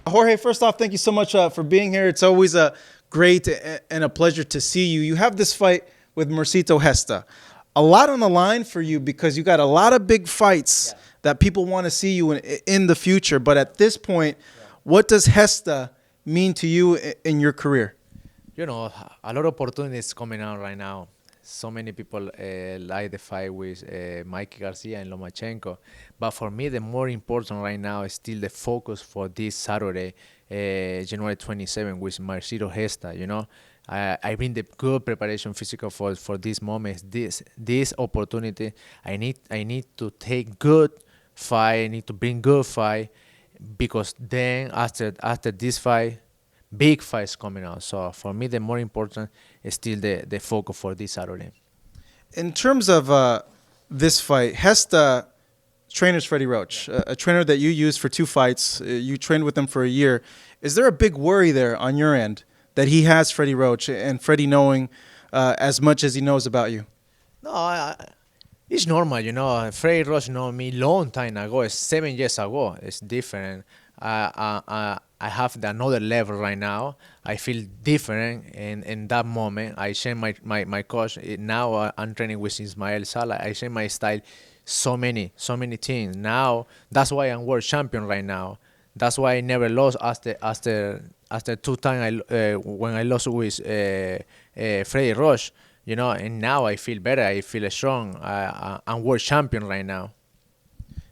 Jorge, first off, thank you so much for being here. It's always a great and a pleasure to see you. You have this fight with Mercito Gesta. A lot on the line for you because you got a lot of big fights that people want to see you in the future. But at this point, what does Gesta mean to you in your career? You know, a lot of opportunities coming out right now. So many people like the fight with Mikey Garcia and Lomachenko. But for me, the more important right now is still the focus for this Saturday, January 27, with Mercito Gesta. You know, I bring the good preparation physical for this moment, this opportunity. I need to take good fight. I need to bring good fight because then after this fight, big fights coming out. So for me, the more important is still the focus for this Saturday. In terms of this fight, Gesta trainer is Freddie Roach, a trainer that you used for 2 fights. You trained with him for a year. Is there a big worry there on your end that he has Freddie Roach and Freddie knowing as much as he knows about you? No, it's normal, you know. Freddie Roach know me long time ago. It's 7 years ago. It's different. I have another level right now. I feel different in that moment. I change my coach. Now I'm training with Ismael Salas. I change my style so many things. Now that's why I'm world champion right now. That's why I never lost after 2 times when I lost with Freddie Roach. You know, and now I feel better. I feel strong. I'm world champion right now.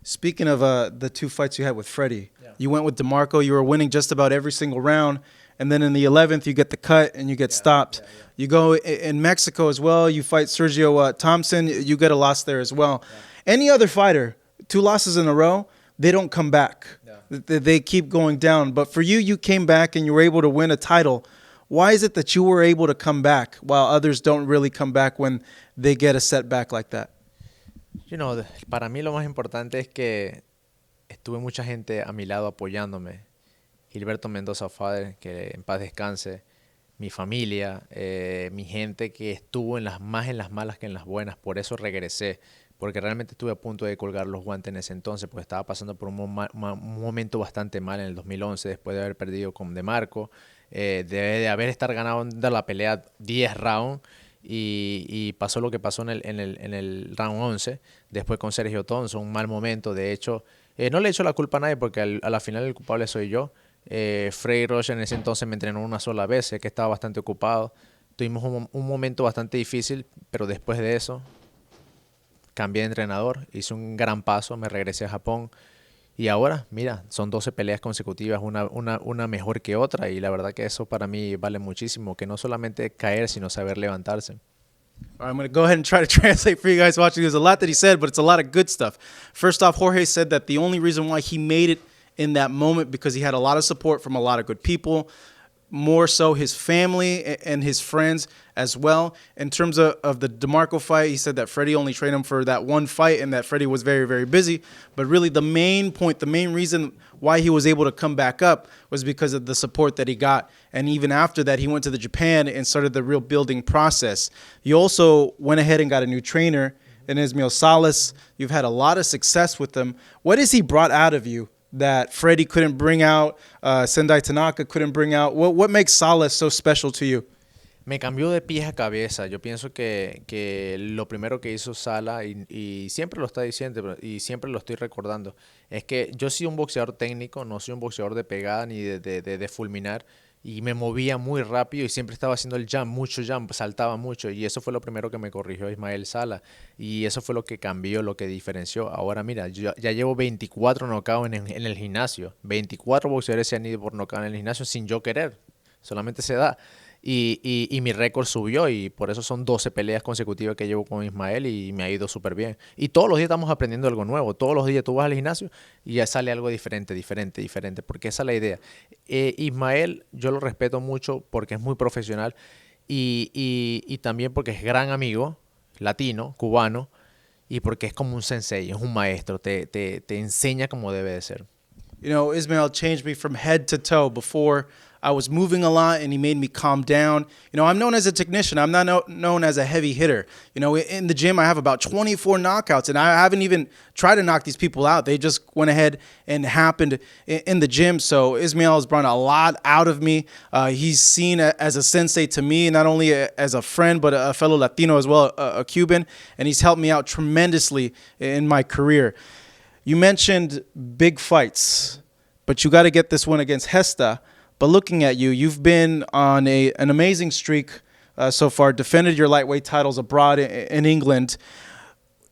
Speaking of the 2 fights you had with Freddie, you went with DeMarco. You were winning just about every single round. And then in the 11th, you get the cut and you get stopped. You go in Mexico as well. You fight Sergio Thompson. You get a loss there as well. Any other fighter, 2 losses in a row, they don't come back. They keep going down. But for you, you came back and you were able to win a title. Why is it that you were able to come back while others don't really come back when they get a setback like that? You know, para mí lo más importante es que estuve mucha gente a mi lado apoyándome. Gilberto Mendoza, father, que en paz descanse. Mi familia, mi gente que estuvo más en las malas que en las buenas. Por eso regresé. Porque realmente estuve a punto de colgar los guantes en ese entonces. Porque estaba pasando por un momento bastante mal en el 2011. Después de haber perdido con DeMarco. De haber ganando la pelea 10 rounds. Y pasó lo que pasó en el round 11, después con Sergio Thompson, un mal momento. De hecho, no le echo la culpa a nadie porque a la final el culpable soy yo. Freddie Roach en ese entonces me entrenó una sola vez, sé que estaba bastante ocupado. Tuvimos un momento bastante difícil, pero después de eso cambié de entrenador, hice un gran paso, me regresé a Japón. Y ahora, mira, son 12 peleas consecutivas, una mejor que otra. Y la verdad que eso para mí vale muchísimo, que no solamente caer, sino saber levantarse. All right, I'm going to go ahead and try to translate for you guys watching. There's a lot that he said, but it's a lot of good stuff. First off, Jorge said that the only reason why he made it in that moment because he had a lot of support from a lot of good people, more so his family and his friends as well. In terms of the DeMarco fight, he said that Freddie only trained him for that 1 fight and that Freddie was very, very busy. But really the main point, the main reason why he was able to come back up was because of the support that he got. And even after that, he went to Japan and started the real building process. You also went ahead and got a new trainer in Ismael Salas. You've had a lot of success with him. What has he brought out of you that Freddie couldn't bring out, Sendai Tanaka couldn't bring out? What makes Salas so special to you? Me cambió de pies a cabeza. Yo pienso que lo primero que hizo Sala, y siempre lo está diciendo y siempre lo estoy recordando, es que yo soy un boxeador técnico, no soy un boxeador de pegada ni de fulminar, y me movía muy rápido y siempre estaba haciendo el jump, mucho jump, saltaba mucho, y eso fue lo primero que me corrigió Ismael Salas, y eso fue lo que cambió, lo que diferenció. Ahora mira, yo ya llevo 24 knockouts en el gimnasio, 24 boxeadores se han ido por knockout en el gimnasio sin yo querer, solamente se da. Y mi récord subió y por eso son 12 peleas consecutivas que llevo con Ismael y me ha ido súper bien. Y todos los días estamos aprendiendo algo nuevo. Todos los días tú vas al gimnasio y ya sale algo diferente, porque esa es la idea. Ismael yo lo respeto mucho porque es muy profesional y también porque es gran amigo, latino, cubano, y porque es como un sensei, es un maestro, te enseña como debe de ser. You know, Ismael changed me from head to toe. Before I was moving a lot, and he made me calm down. You know, I'm known as a technician. I'm not known as a heavy hitter. You know, in the gym, I have about 24 knockouts, and I haven't even tried to knock these people out. They just went ahead and happened in the gym. So Ismael has brought a lot out of me. He's seen as a sensei to me, not only as a friend, but a fellow Latino as well, a Cuban, and he's helped me out tremendously in my career. You mentioned big fights, but you got to get this one against Gesta. But looking at you, you've been on an amazing streak so far, defended your lightweight titles abroad in England.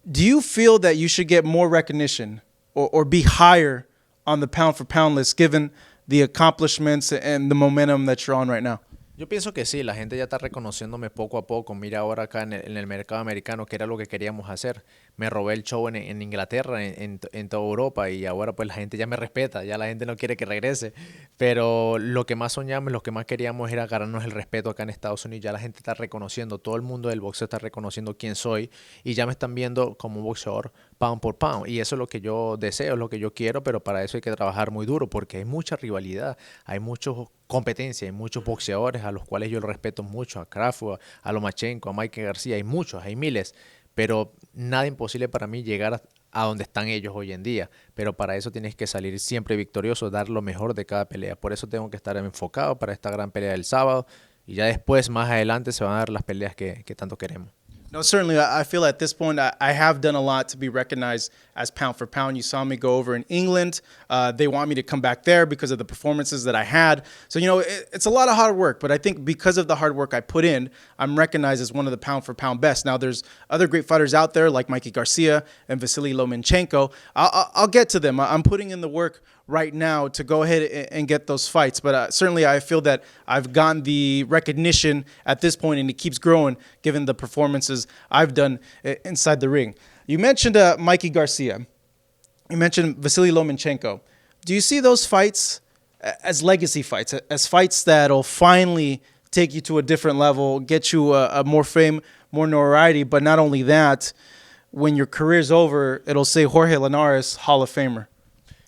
Do you feel that you should get more recognition or be higher on the pound-for-pound list given the accomplishments and the momentum that you're on right now? Yo pienso que sí, la gente ya está reconociéndome poco a poco. Mira ahora acá en el mercado americano, que era lo que queríamos hacer. Me robé el show en Inglaterra, en toda Europa, y ahora pues la gente ya me respeta, ya la gente no quiere que regrese. Pero lo que más soñamos, lo que más queríamos era ganarnos el respeto acá en Estados Unidos. Ya la gente está reconociendo, todo el mundo del boxeo está reconociendo quién soy, y ya me están viendo como un boxeador pound por pound. Y eso es lo que yo deseo, es lo que yo quiero, pero para eso hay que trabajar muy duro, porque hay mucha rivalidad, hay mucha competencia, hay muchos boxeadores a los cuales yo respeto mucho, a Crawford, a Lomachenko, a Mikey Garcia, hay muchos, hay miles, pero nada imposible para mí llegar a donde están ellos hoy en día, pero para eso tienes que salir siempre victorioso, dar lo mejor de cada pelea. Por eso tengo que estar enfocado para esta gran pelea del sábado, y ya después, más adelante, se van a dar las peleas que tanto queremos. No, certainly. I feel at this point I have done a lot to be recognized as pound for pound. You saw me go over in England. They want me to come back there because of the performances that I had. So, you know, it's a lot of hard work, but I think because of the hard work I put in, I'm recognized as one of the pound for pound best. Now, there's other great fighters out there like Mikey Garcia and Vasyl Lomachenko. I'll get to them. I'm putting in the work right now to go ahead and get those fights. But certainly I feel that I've gotten the recognition at this point, and it keeps growing given the performances I've done inside the ring. You mentioned Mikey Garcia. You mentioned Vasyl Lomachenko. Do you see those fights as legacy fights, as fights that'll finally take you to a different level, get you a more fame, more notoriety, but not only that, when your career's over, it'll say Jorge Linares, Hall of Famer?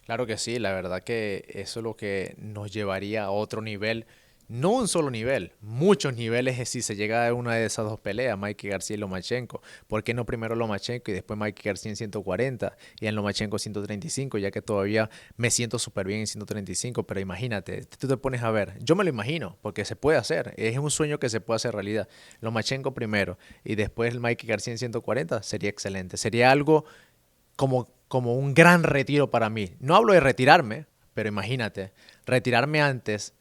Claro que sí, la verdad que eso es lo que nos llevaría a otro nivel, no un solo nivel, muchos niveles si se llega a una de esas dos peleas, Mikey Garcia y Lomachenko. ¿Por qué no primero Lomachenko y después Mikey Garcia en 140 y en Lomachenko 135? Ya que todavía me siento súper bien en 135, pero imagínate, tú te pones a ver, yo me lo imagino, porque se puede hacer, es un sueño que se puede hacer realidad. Lomachenko primero y después el Mikey Garcia en 140 sería excelente, sería algo como un gran retiro para mí. No hablo de retirarme, pero imagínate, retirarme antes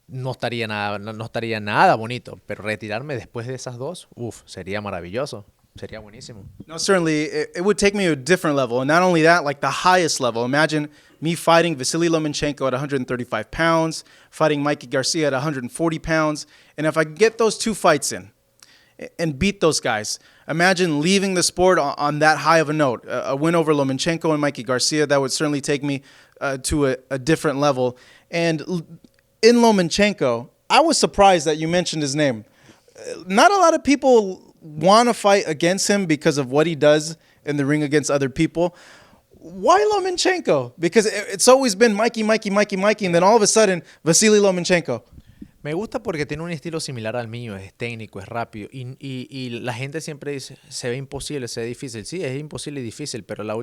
no estaría nada bonito, pero retirarme después de esas dos, sería maravilloso, sería buenísimo. No, certainly, it would take me to a different level. And not only that, like the highest level. Imagine me fighting Vasyl Lomachenko at 135 pounds, fighting Mikey Garcia at 140 pounds. And if I can get those two fights in and beat those guys, imagine leaving the sport on that high of a note. A win over Lomachenko and Mikey Garcia, that would certainly take me to a different level. And in Lomachenko, I was surprised that you mentioned his name. Not a lot of people want to fight against him because of what he does in the ring against other people. Why Lomachenko? Because it's always been Mikey, and then all of a sudden, Vasyl Lomachenko. Me gusta porque tiene un estilo similar al mío, es técnico, es rápido, y la gente siempre dice, se ve imposible, se ve difícil. Sí, es imposible y difícil, pero las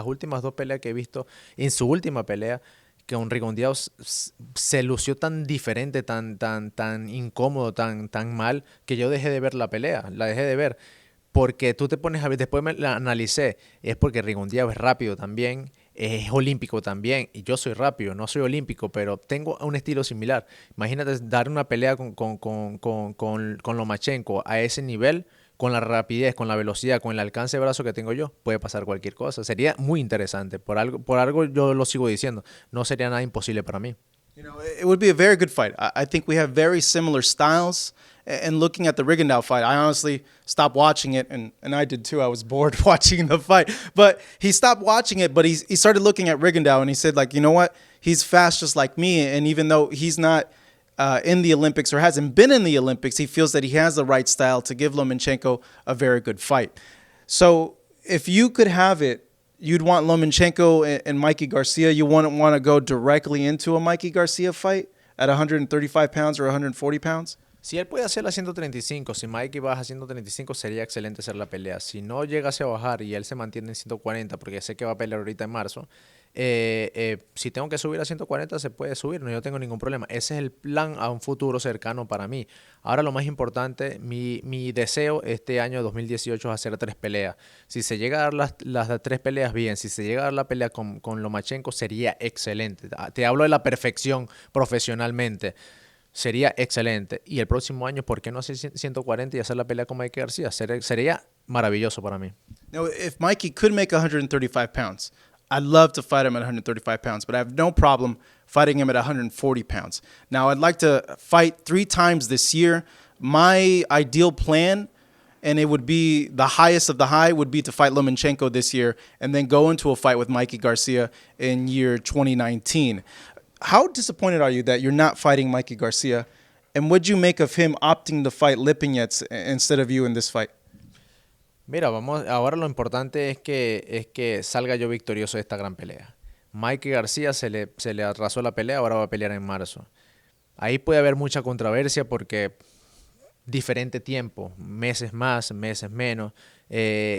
últimas dos peleas que he visto, en su última pelea, que un Rigondeado se lució tan diferente, tan incómodo, tan mal, que yo dejé de ver la pelea, la dejé de ver. Porque tú te pones a ver, después me la analicé, es porque Rigondeado es rápido también, es olímpico también, y yo soy rápido, no soy olímpico, pero tengo un estilo similar. Imagínate dar una pelea con Lomachenko a ese nivel, con la rapidez, con la velocidad, con el alcance de brazo que tengo yo, puede pasar cualquier cosa. Sería muy interesante. Por algo yo lo sigo diciendo. No sería nada imposible para mí. You know, it would be a very good fight. I think we have very similar styles. And looking at the Rigondeaux fight, I honestly stopped watching it, and I did too. I was bored watching the fight. But he stopped watching it, but he started looking at Rigondeaux, and he said, like, you know what? He's fast just like me, and even though he's not in the Olympics or hasn't been in the Olympics, he feels that he has the right style to give Lomachenko a very good fight. So if you could have it, you'd want Lomachenko and Mikey Garcia. You wouldn't want to go directly into a Mikey Garcia fight at 135 pounds or 140 pounds? Si él puede hacer la 135, si Mikey baja a 135, sería excelente hacer la pelea. Si no llegase a bajar y él se mantiene en 140, porque sé que va a pelear ahorita en marzo, si tengo que subir a 140, se puede subir, no yo tengo ningún problema. Ese es el plan a un futuro cercano para mí. Ahora lo más importante, mi deseo este año 2018 es hacer 3 peleas. Si se llega a dar las 3 peleas, bien. Si se llega a dar la pelea con Lomachenko, sería excelente. Te hablo de la perfección profesionalmente. Sería excelente. Y el próximo año, ¿por qué no hacer 140 y hacer la pelea con Mikey Garcia? Sería maravilloso para mí. Now, if Mikey could make 135 pounds, I'd love to fight him at 135 pounds, but I have no problem fighting him at 140 pounds. Now, I'd like to fight 3 times this year. My ideal plan, and it would be the highest of the high, would be to fight Lomachenko this year and then go into a fight with Mikey Garcia in year 2019. How disappointed are you that you're not fighting Mikey Garcia? And what'd you make of him opting to fight Lipinets instead of you in this fight? Mira, ahora lo importante es que salga yo victorioso de esta gran pelea. Mikey García se le atrasó la pelea, ahora va a pelear en marzo. Ahí puede haber mucha controversia porque diferente tiempo, meses más, meses menos.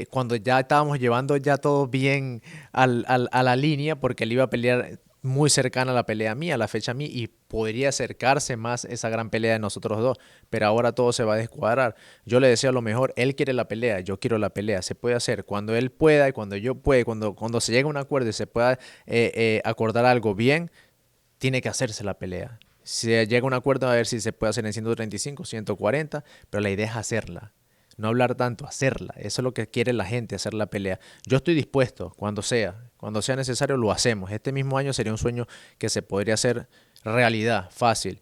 Cuando ya estábamos llevando ya todo bien a la línea, porque él iba a pelear muy cercana a la pelea mía, a la fecha mía, y podría acercarse más esa gran pelea de nosotros dos, pero ahora todo se va a descuadrar. Yo le deseo lo mejor, él quiere la pelea, yo quiero la pelea, se puede hacer cuando él pueda y cuando yo pueda, cuando se llegue a un acuerdo y se pueda acordar algo bien, tiene que hacerse la pelea. Si llega a un acuerdo a ver si se puede hacer en 135, 140, pero la idea es hacerla. No hablar tanto, hacerla. Eso es lo que quiere la gente, hacer la pelea. Yo estoy dispuesto, cuando sea necesario, lo hacemos. Este mismo año sería un sueño que se podría hacer realidad, fácil.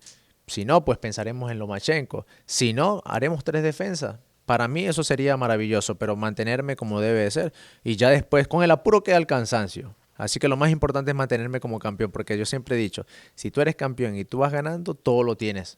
Si no, pues pensaremos en Lomachenko. Si no, haremos 3 defensas. Para mí eso sería maravilloso, pero mantenerme como debe de ser. Y ya después, con el apuro queda el cansancio. Así que lo más importante es mantenerme como campeón, porque yo siempre he dicho, si tú eres campeón y tú vas ganando, todo lo tienes.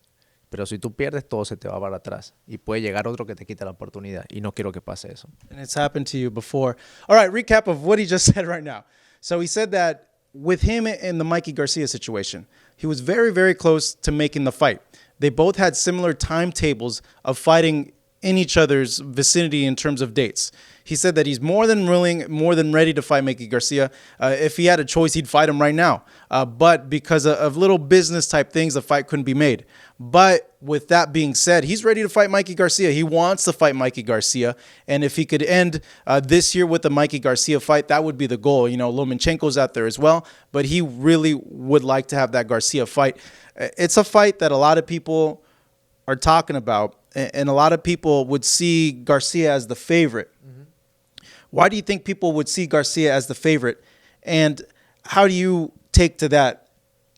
Pero si tú pierdes, todo se te va para atrás. Y puede llegar otro que te quita la oportunidad. Y no quiero que pase eso. And it's happened to you before. All right, recap of what he just said right now. So he said that with him in the Mikey Garcia situation, he was very, very close to making the fight. They both had similar timetables of fighting in each other's vicinity in terms of dates. He said that he's more than willing, more than ready to fight Mikey Garcia. If he had a choice, he'd fight him right now. But because of little business type things, the fight couldn't be made. But with that being said, he's ready to fight Mikey Garcia. He wants to fight Mikey Garcia. And if he could end this year with the Mikey Garcia fight, that would be the goal. You know, Lomachenko's out there as well, but he really would like to have that Garcia fight. It's a fight that a lot of people are talking about, and a lot of people would see Garcia as the favorite. Mm-hmm. Why do you think people would see Garcia as the favorite? And how do you take to that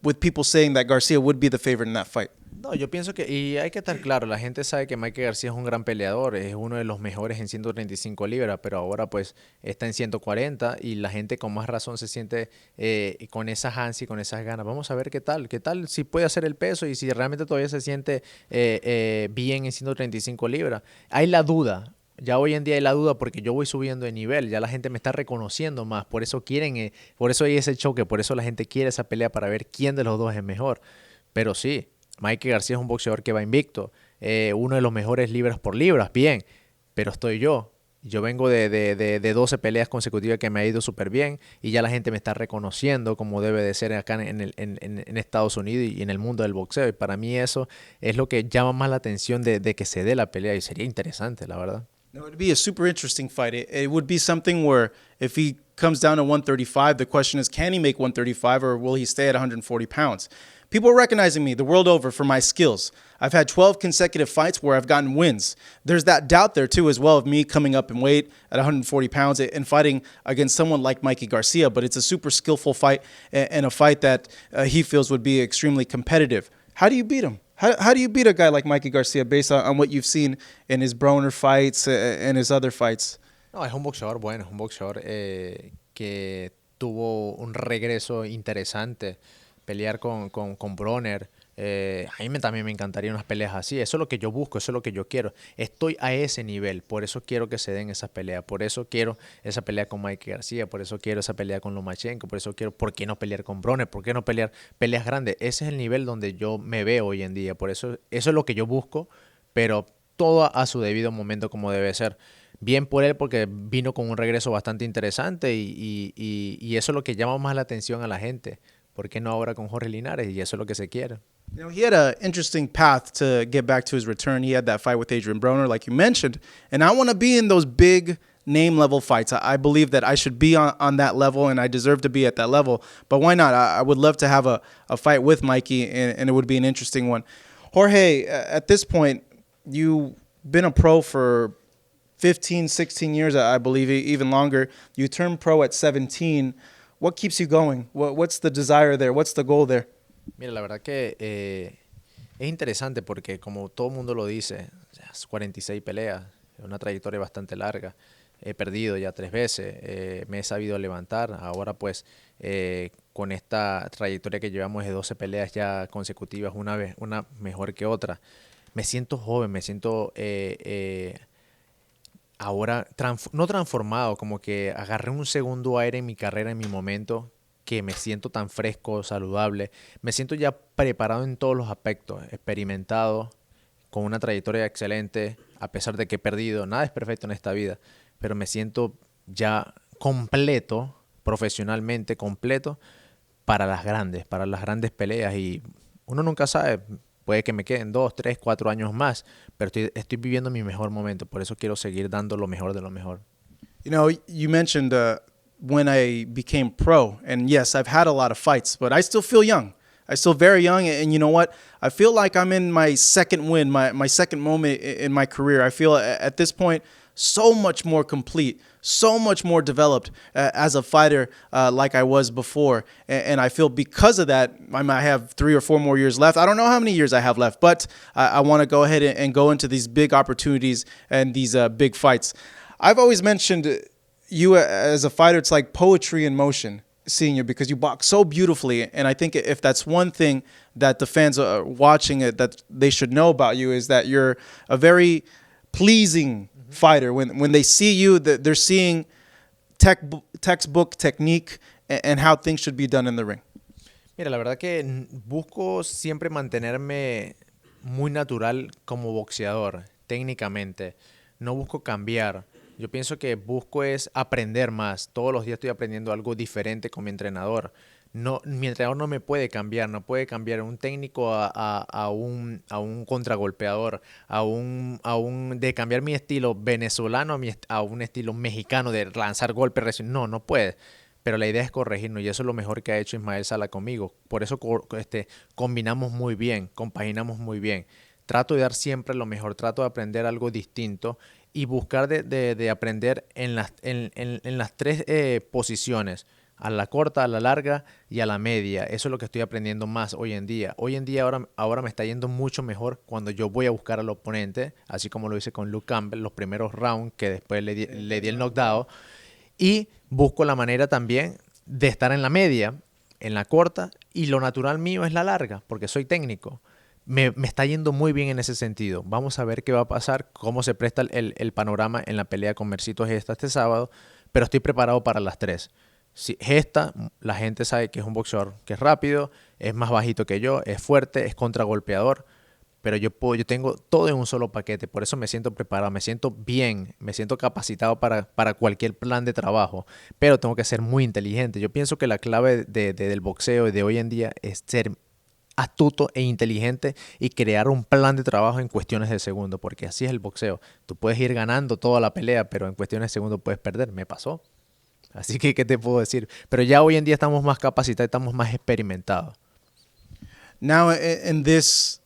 with people saying that Garcia would be the favorite in that fight? No, yo pienso que, y hay que estar claro, la gente sabe que Mikey García es un gran peleador, es uno de los mejores en 135 libras, pero ahora pues está en 140 y la gente con más razón se siente con esas ansias y con esas ganas. Vamos a ver qué tal si puede hacer el peso y si realmente todavía se siente bien en 135 libras. Hay la duda. Ya hoy en día hay la duda porque yo voy subiendo de nivel, ya la gente me está reconociendo más, por eso quieren, por eso hay ese choque, por eso la gente quiere esa pelea para ver quién de los dos es mejor. Pero sí, Mikey García es un boxeador que va invicto, uno de los mejores libras por libras, bien, pero estoy yo. Yo vengo de 12 peleas consecutivas que me ha ido súper bien y ya la gente me está reconociendo como debe de ser acá en Estados Unidos y en el mundo del boxeo. Y para mí eso es lo que llama más la atención de que se dé la pelea y sería interesante, la verdad. No, it'd be a super interesting fight. It would be something where if he comes down to 135, the question is, can he make 135 or will he stay at 140 pounds? People are recognizing me the world over for my skills. I've had 12 consecutive fights where I've gotten wins. There's that doubt there, too, as well, of me coming up in weight at 140 pounds and fighting against someone like Mikey Garcia. But it's a super skillful fight and a fight that he feels would be extremely competitive. How do you beat him? How do you beat a guy like Mikey Garcia based on what you've seen in his Broner fights and his other fights? No, es un boxeador bueno, es un boxeador que tuvo un regreso interesante. Pelear con Broner, También me encantaría unas peleas así. Eso es lo que yo busco, eso es lo que yo quiero. Estoy a ese nivel, por eso quiero que se den esas peleas. Por eso quiero esa pelea con Mikey Garcia, por eso quiero esa pelea con Lomachenko, por eso quiero, ¿por qué no pelear con Broner? ¿Por qué no pelear peleas grandes? Ese es el nivel donde yo me veo hoy en día. Por eso es lo que yo busco, pero todo a su debido momento como debe ser. Bien por él porque vino con un regreso bastante interesante y eso es lo que llama más la atención a la gente. ¿Por qué no ahora con Jorge Linares? Y eso es lo que se quiere. You know, he had an interesting path to get back to his return. He had that fight with Adrian Broner, like you mentioned. And I want to be in those big name level fights. I believe that I should be on that level and I deserve to be at that level. But why not? I would love to have a fight with Mikey, and it would be an interesting one. Jorge, at this point, you've been a pro for 15, 16 years, I believe, even longer. You turned pro at 17. What keeps you going? What's the desire there? What's the goal there? Mira, la verdad que es interesante porque como todo el mundo lo dice, 46 peleas, una trayectoria bastante larga. He perdido ya 3 veces, me he sabido levantar. Ahora pues con esta trayectoria que llevamos de 12 peleas ya consecutivas, una mejor que otra. Me siento joven, me siento ahora no transformado, como que agarré un segundo aire en mi carrera, en mi momento, que me siento tan fresco, saludable. Me siento ya preparado en todos los aspectos, experimentado, con una trayectoria excelente, a pesar de que he perdido. Nada es perfecto en esta vida, pero me siento ya completo, profesionalmente completo, para las grandes peleas. Y uno nunca sabe, puede que me queden 2, 3, 4 años más, pero estoy viviendo mi mejor momento. Por eso quiero seguir dando lo mejor de lo mejor. You know, you mentioned when I became pro, and yes, I've had a lot of fights, but I still feel young. I still very young, and you know what? I feel like I'm in my second win, my second moment in my career. I feel at this point so much more complete, so much more developed as a fighter like I was before. And I feel because of that, I might have 3 or 4 more years left. I don't know how many years I have left, but I want to go ahead and go into these big opportunities and these big fights. I've always mentioned you as a fighter, it's like poetry in motion, seeing you, because you box so beautifully. And I think if that's one thing that the fans are watching it that they should know about you, is that you're a very pleasing fighter. When they see you, they're seeing textbook technique and how things should be done in the ring. Mira, la verdad que busco siempre mantenerme muy natural como boxeador, técnicamente. No busco cambiar. Yo pienso que busco es aprender más. Todos los días estoy aprendiendo algo diferente con mi entrenador. No, mi entrenador no me puede cambiar, no puede cambiar un técnico a un contragolpeador, de cambiar mi estilo venezolano a un estilo mexicano de lanzar golpes. No puede. Pero la idea es corregirnos y eso es lo mejor que ha hecho Ismael Salas conmigo. Por eso combinamos muy bien, compaginamos muy bien. Trato de dar siempre lo mejor, trato de aprender algo distinto y buscar de aprender en las 3 posiciones, a la corta, a la larga y a la media. Eso es lo que estoy aprendiendo más hoy en día. Hoy en día ahora me está yendo mucho mejor cuando yo voy a buscar al oponente, así como lo hice con Luke Campbell, los primeros rounds que después le di el knockdown. Y busco la manera también de estar en la media, en la corta, y lo natural mío es la larga, porque soy técnico. Me está yendo muy bien en ese sentido. Vamos a ver qué va a pasar, cómo se presta el panorama en la pelea con Mercito Gesta este sábado, pero estoy preparado para las 3. Si Gesta, la gente sabe que es un boxeador que es rápido, es más bajito que yo, es fuerte, es contragolpeador, pero yo tengo todo en un solo paquete. Por eso me siento preparado, me siento bien, me siento capacitado para cualquier plan de trabajo, pero tengo que ser muy inteligente. Yo pienso que la clave del boxeo de hoy en día es ser astuto e inteligente y crear un plan de trabajo en cuestiones de segundo, porque así es el boxeo. Tú puedes ir ganando toda la pelea, pero en cuestiones de segundo puedes perder. Me pasó. Así que, ¿qué te puedo decir? Pero ya hoy en día estamos más capacitados, estamos más experimentados. Now, in this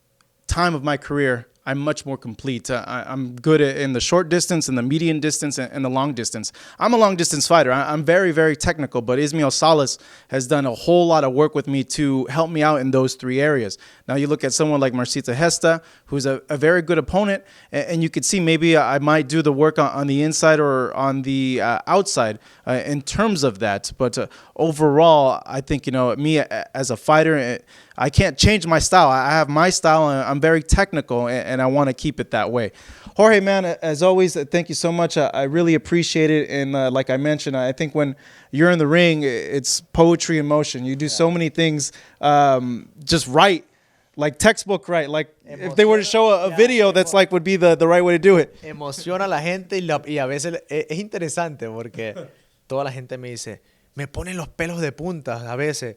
time of my career, I'm much more complete. I'm good in the short distance, and the medium distance, and the long distance. I'm a long distance fighter. I'm very, very technical, but Ismael Salas has done a whole lot of work with me to help me out in those 3 areas. Now you look at someone like Mercito Gesta, who's a very good opponent, and you could see maybe I might do the work on the inside or on the outside in terms of that. But overall, I think, me as a fighter, I can't change my style. I have my style, and I'm very technical, and I want to keep it that way. Jorge, man, as always, thank you so much. I really appreciate it. And like I mentioned, I think when you're in the ring, it's poetry in motion. You do so many things just right, like textbook right. Like if they were to show a video, that's like would be the right way to do it. Emociona a la gente y a veces es interesante porque toda la gente me dice, me ponen los pelos de punta a veces.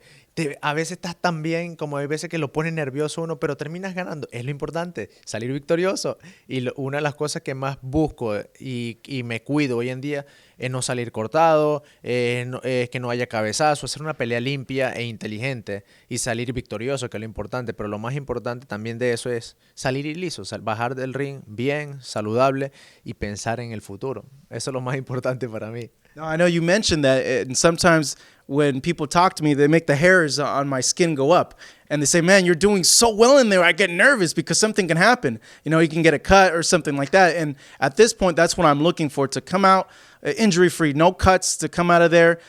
A veces estás tan bien como hay veces que lo pone nervioso uno, pero terminas ganando. Es lo importante, salir victorioso. Y una de las cosas que más busco y me cuido hoy en día es no salir cortado, es que no haya cabezazo, hacer una pelea limpia e inteligente y salir victorioso, que es lo importante. Pero lo más importante también de eso es salir iliso, bajar del ring bien, saludable y pensar en el futuro. Eso es lo más importante para mí. No, I know you mentioned that, and sometimes when people talk to me, they make the hairs on my skin go up. And they say, man, you're doing so well in there. I get nervous because something can happen. You can get a cut or something like that. And at this point, that's what I'm looking for, to come out injury-free, no cuts, to come out of there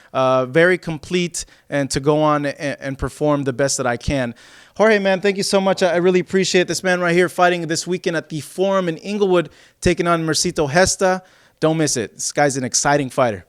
very complete, and to go on and perform the best that I can. Jorge, man, thank you so much. I really appreciate this man right here fighting this weekend at the Forum in Inglewood, taking on Mercito Gesta. Don't miss it. This guy's an exciting fighter.